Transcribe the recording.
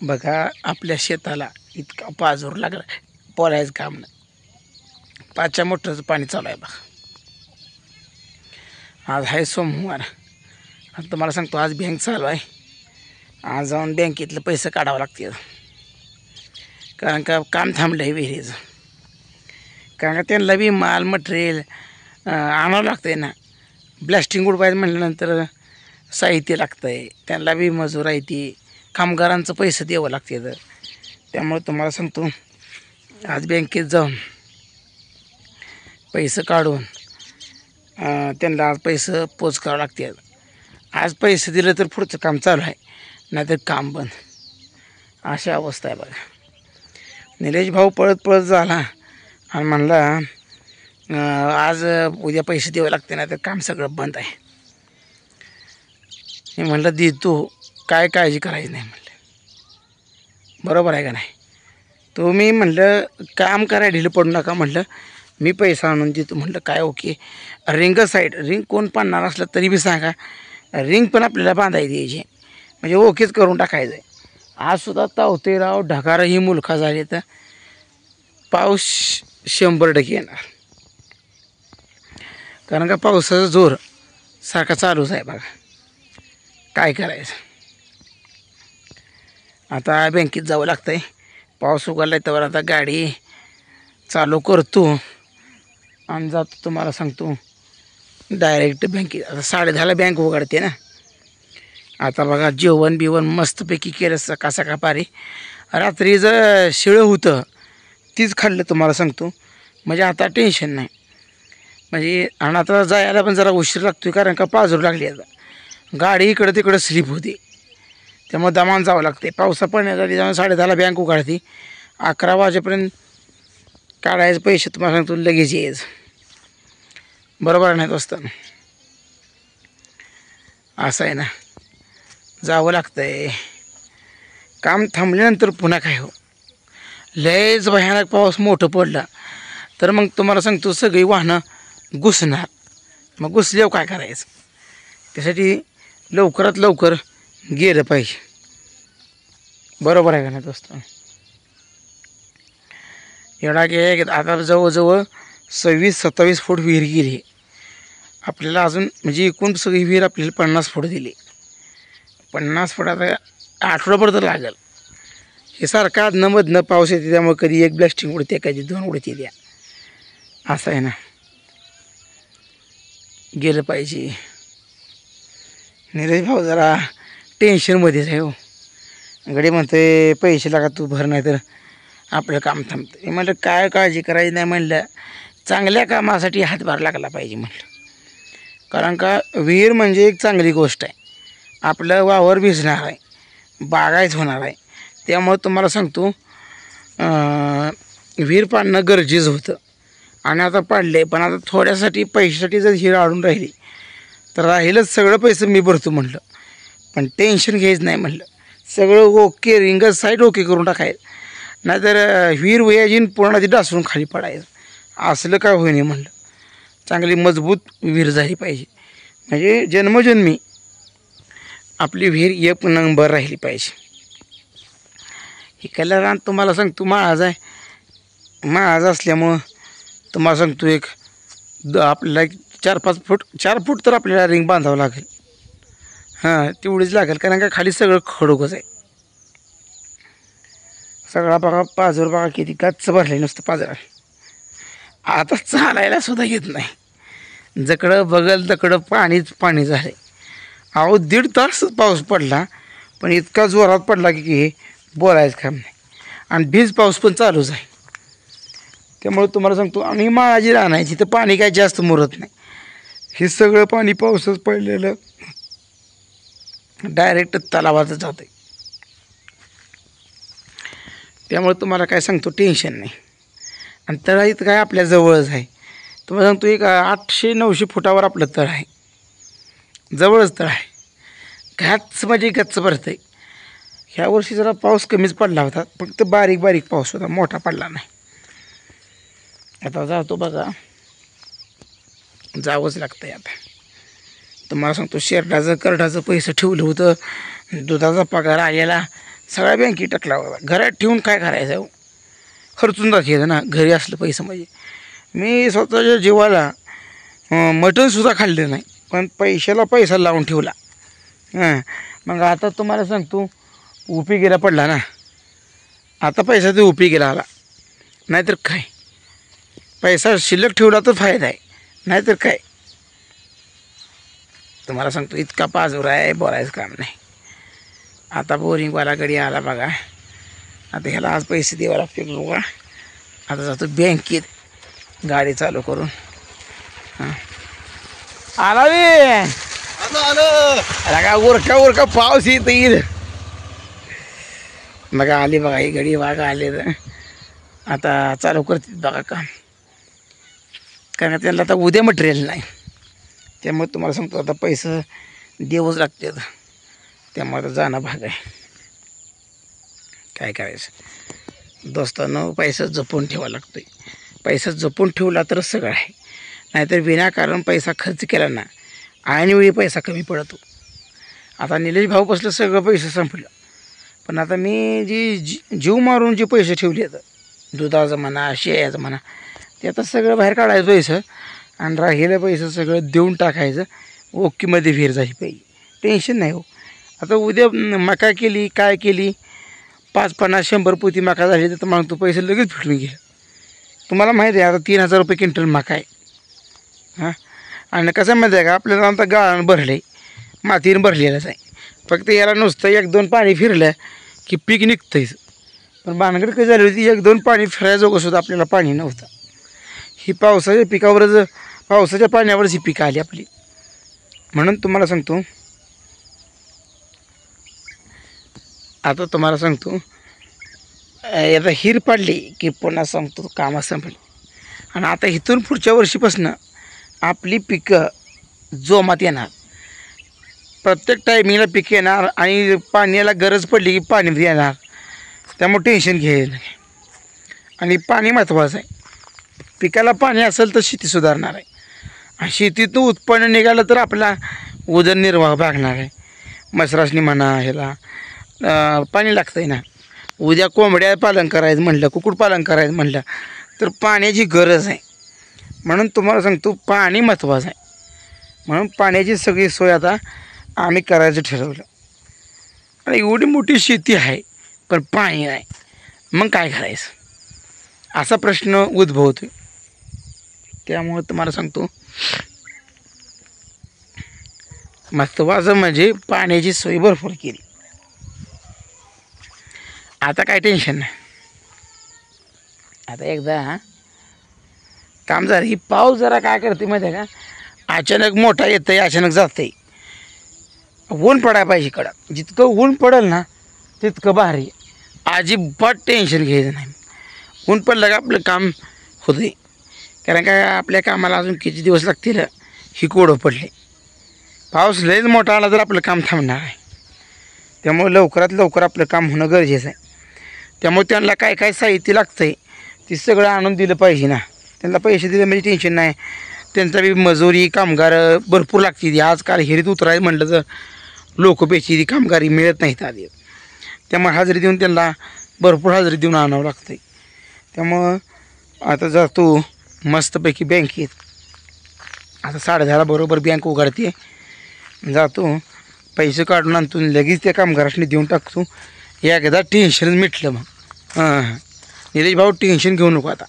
बघा आपल्या शेताला इतका पाजर लागला, बोलायचं काम नाही. 5च्या मोटरचं पाणी चालू आहे बघा. आज आहे सोमवार. आता तुम्हाला सांगतो आज बँक चालू आहे. आज जाऊन बँकेतले पैसे काढावं लागतील, कारण का काम थांबलं आहे विहिरीचं. कारण का त्यांना बी माल मटेरियल आणावं लागतं आहे ना. ब्लास्टिंग उडवायचं म्हटल्यानंतर साहित्य लागतं आहे, त्यांना बी मजूर आहे, ती कामगारांचं पैसे द्यावं लागते. त्यामुळे तुम्हाला सांगतो आज बँकेत जाऊन पैसे काढून त्यांना आज पैसे पोच करावं लागते. आज पैसे दिले तर पुढचं काम चालू आहे, नाहीतर काम बंद. अशा अवस्था आहे बघा. निलेश भाऊ पळत पळत झाला आणि म्हणला आज उद्या पैसे द्यावे लागते, नाही तर काम सगळं बंद आहे. मी म्हणलं दे तू, काय काळजी करायची नाही म्हणलं. बरोबर आहे का नाही. तुम्ही म्हणलं काम करायला ढिलं पडू नका म्हणलं, मी पैसा आणून देतो म्हणलं. काय ओके, रिंग साईड रिंग कोण पाडणार असलं तरी बी सांगा, रिंग पण आपल्याला बांधायची द्यायची, म्हणजे ओकेच करून टाकायचं आहे. आज सुद्धा तावते राव ढगार ही मुलखा झाली तर पाऊस 100% येणार. कारण का पावसाचा जोर सारखा चालूच आहे बघा. काय करायचं, आता बँकेत जावं लागतं आहे. पाऊस उघडला आहे तर आता गाडी चालू करतो आणि जातो. तुम्हाला सांगतो डायरेक्ट बँकेत. आता 10:30ला बँक उघडते ना. आता बघा जेवण बिवण मस्तपैकी केलं सकाळ सकाळ पारी. रात्री जर शिळं होतं तीच खाल्लं तुम्हाला सांगतो, म्हणजे आता टेन्शन नाही. म्हणजे आणि आता जायला पण जरा उशीर लागतो, कारण का पाजरू लागली. आता गाडी इकडं तिकडं स्लिप होते, त्यामुळे दमान जावं लागते. पावसा पडण्यासाठी त्यामुळे 10:30ला बँक उघडते. 11 वाजेपर्यंत काढायचं पैसे तुम्हाला सांगतो लगेच यायचं. बरोबर नाही दोस्त, असं आहे ना. जावं लागतं आहे. काम थांबल्यानंतर पुन्हा काय हो, लयच भयानक पाऊस मोठं पडला तर मग तुम्हाला सांगतो सगळी वाहनं घुसणार. मग घुसल्यावर काय करायचं, त्यासाठी लवकरात लवकर गेलं पाहिजे. बरोबर आहे का नाही दोस्त. एवढा की आता जवळजवळ 26-27 फूट विहीर गेली आपल्याला. अजून म्हणजे एकूण सगळी विहीर आपल्याला 50 फूट दिली. 50 फूट आता आठवडाभर तर लागेल. हे सारखं आधनं मधनं पाऊस येते, त्यामुळे कधी एक ब्लास्टिंग उडते, कधी 2 उडते द्या. असं आहे ना. गेलं पाहिजे. निलेश भाऊ जरा टेन्शनमध्येच आहे हो. गडी म्हणते पैसे लागा तू भर, नाही तर आपलं काम थांबतं. हे म्हटलं काय काळजी करायची नाही म्हणलं, चांगल्या कामासाठी हातभार लागला पाहिजे म्हटलं. कारण का विहीर म्हणजे एक चांगली गोष्ट आहे. आपलं वावर भिजणार आहे, बागायच होणार आहे. त्यामुळं तुम्हाला सांगतो विहीर पाडणं गरजेचं होतं. आणि आता पाडले, पण आता थोड्यासाठी पैशासाठी जर विहीर आडून राहिली तर राहिलंच सगळं पैसे मी भरतो म्हटलं. पण टेन्शन घ्यायचं नाही म्हटलं, सगळं ओके, रिंगत साईड ओके करून टाकायचं, नाहीतर विहीर वयाची पूर्ण ती डासरून खाली पडायचं. असलं काय होईने म्हटलं. चांगली मजबूत विहीर झाली पाहिजे, म्हणजे जन्मजन्मी आपली विहीर 1 नंबर राहिली पाहिजे. इकडल्या रान तुम्हाला सांगतो माळाज आहे. माळाज असल्यामुळं तुम्हाला सांगतो एक आपल्याला 4-5 फूट 4 फूट तर आपल्याला रिंग बांधावं लागेल. हां, तेवढीच लागेल, कारण का खाली सगळं खडूकच आहे. सगळा बघा पाजर बघा किती गच्च भरले नुसतं पाजरा. आता चालायला सुद्धा येत नाही. जकडं बघल तकडं पाणीच पाणी झालं. अहो 1.5 तास पाऊस पडला, पण इतका जोरात पडला की बोलायचं काम नाही. आणि भिज पाऊस पण चालूच आहे. त्यामुळे तुम्हाला सांगतो आम्ही माळाची राहण्याची तर पाणी काय जास्त मुरत नाही. हे सगळं पाणी पावसाच पडलेलं डायरेक्ट तलावातच जातं. त्यामुळे तुम्हाला काय सांगतो टेन्शन नाही. आणि तळ इथं काय आपल्या जवळच आहे. तुम्हाला सांगतो एक 800-900 फुटावर आपलं तळ आहे, जवळच तळ आहे. गच्च म्हणजे गच्च भरतं आहे. ह्या वर्षी जरा पाऊस कमीच पडला होता, फक्त बारीक बारीक पाऊस होता, मोठा पडला नाही. आता जातो बघा, जावंच लागतं आहे. आता तुम्हाला सांगतो शेरडाचं करडाचं पैसे ठेवलं होतं, दुधाचा पगार आलेला सगळ्या बँकेत टाकला बाबा. घरात ठेवून काय करायचं हो, खर्चून जाते ना घरी असलं पैसे. म्हणजे मी स्वतःच्या जीवाला मटणसुद्धा खाल्लं नाही, पण पैशाला पैसा लावून ठेवला. हां, मग आता तुम्हाला सांगतो उपयोगीला पडला ना. आता पैसा ते उपयोगीला आला, नाहीतर काय. पैसा शिल्लक ठेवला तर फायदा आहे, नाहीतर काय. तुम्हाला सांगतो इतका पाजोरा आहे, बोलायचं काम नाही. आता बोरिंगवाला गडी आला बघा. आता ह्याला आज पैसे द्यावे लागतील बघा. आता जातो बँकेत गाडी चालू करून. हां, आला वे का उरका उरका पाऊस येईल. बघा आली बघा ही गडी बघा आले तर आता चालू करते बघा काम. कारण त्यांना आता उद्या मटेरियल नाही, त्यामुळे तुम्हाला सांगतो आता पैसे देवच लागते. त्यामुळे आता जाणं भाग आहे. काय करायचं दोस्तांनो, पैसा जपून ठेवावा लागतो. पैसा जपून ठेवला तर सगळं आहे, नाहीतर विनाकारण पैसा खर्च केला ना ऐनवेळी पैसा कमी पडतो. आता निलेश भाऊ बसलं सगळं पैसे संपलं, पण आता मी जीव मारून जे पैसे ठेवले आहेत दुधाचं म्हणा शेयाचं म्हणा ते आता सगळं बाहेर काढायचं पैसे आणि राहिलं पैसे सगळं देऊन टाकायचं. ओकेमध्ये विहीर झाली पाहिजे, टेन्शन नाही हो. आता उद्या मका केली काय केली 5-50-100 पोती मका झाली तर मग तो पैसे लगेच फिटून गेले. तुम्हाला माहिती आहे आता 3,000 रुपये क्विंटल मका आहे. हां, आणि कसं माहिती आहे का आपल्याला आता गाळण भरले मातीनं भरलेलंच आहे. फक्त याला नुसतं 1-2 पाणी फिरलं की पीक निघतंच. पण भानगड कधी झाली होती 1-2 पाणी फिरायचं सुद्धा आपल्याला पाणी नव्हतं. ही पावसाच्या पिकावरच पावसाच्या पाण्यावरच ही पिकं आली आपली. म्हणून तुम्हाला सांगतो आता आता हिर पाडली की पुन्हा सांगतो कामं संपली. आणि आता इथून पुढच्या वर्षीपासून आपली पिकं जोमात येणार. प्रत्येक टायमिंगला पीक येणार आणि पाण्याला गरज पडली की पाणी येणार. त्यामुळे टेन्शन घ्यायला नाही. आणि पाणी महत्त्वाचं आहे. पिकाला पाणी असेल तर शेती सुधारणार आहे. आणि शेतीतून उत्पन्न निघालं तर आपला उदरनिर्वाह भागणार आहे. मसरासनी म्हणा ह्याला पाणी लागतं आहे ना. उद्या कोंबड्या पालन करायचं म्हटलं कुक्कुटपालन करायचं म्हटलं तर पाण्याची गरज आहे. म्हणून तुम्हाला सांगतो पाणी महत्त्वाचं आहे. म्हणून पाण्याची सगळी सोय आता आम्ही करायचं ठरवलं. आणि एवढी मोठी शेती आहे पण पाणी नाही, मग काय करायचं असा प्रश्न उद्भवतो. त्यामुळे तुम्हाला सांगतो महत्त्वाचं म्हणजे पाण्याची सोय भरपूर केली. आता काय टेन्शन नाही. आता एकदा काम झालं ही पाऊस जरा काय करते माहिती आहे का, अचानक मोठा येतं आहे अचानक जातं आहे. ऊन पडायला पाहिजे कडक, जितकं ऊन पडेल ना तितकं भारी. अजिबात टेन्शन घ्यायचं नाही. ऊन पडलं का आपलं काम होतं. कारण काय आपल्या कामाला अजून किती दिवस लागतील ही कोडं पडले. पाऊस लयच मोठा आला तर आपलं काम थांबणार आहे. त्यामुळे लवकरात लवकर आपलं काम होणं गरजेचं आहे. त्यामुळे त्यांना काय काय साहित्य लागतं आहे ते सगळं आणून दिलं पाहिजे ना. त्यांना पैसे दिले म्हणजे टेन्शन नाही. त्यांचा बी मजुरी कामगार भरपूर लागते. आजकाल हिरीत उतरायचं म्हटलं तर लोक पैसे कामगारी मिळत नाहीत आधी. त्यामुळे हजेरी देऊन त्यांना भरपूर हजेरी देऊन आणावं लागतं आहे. त्यामुळं आता जातो मस्तपैकी बँकेत. आता 10:30 बरोबर बँक उघडते. जातो पैसे काढून आणतो लगेच त्या कामगारांनी देऊन टाकतो. एकदा टेन्शन मिटलं मग. हां निलेश भाऊ टेन्शन घेऊ नको आता.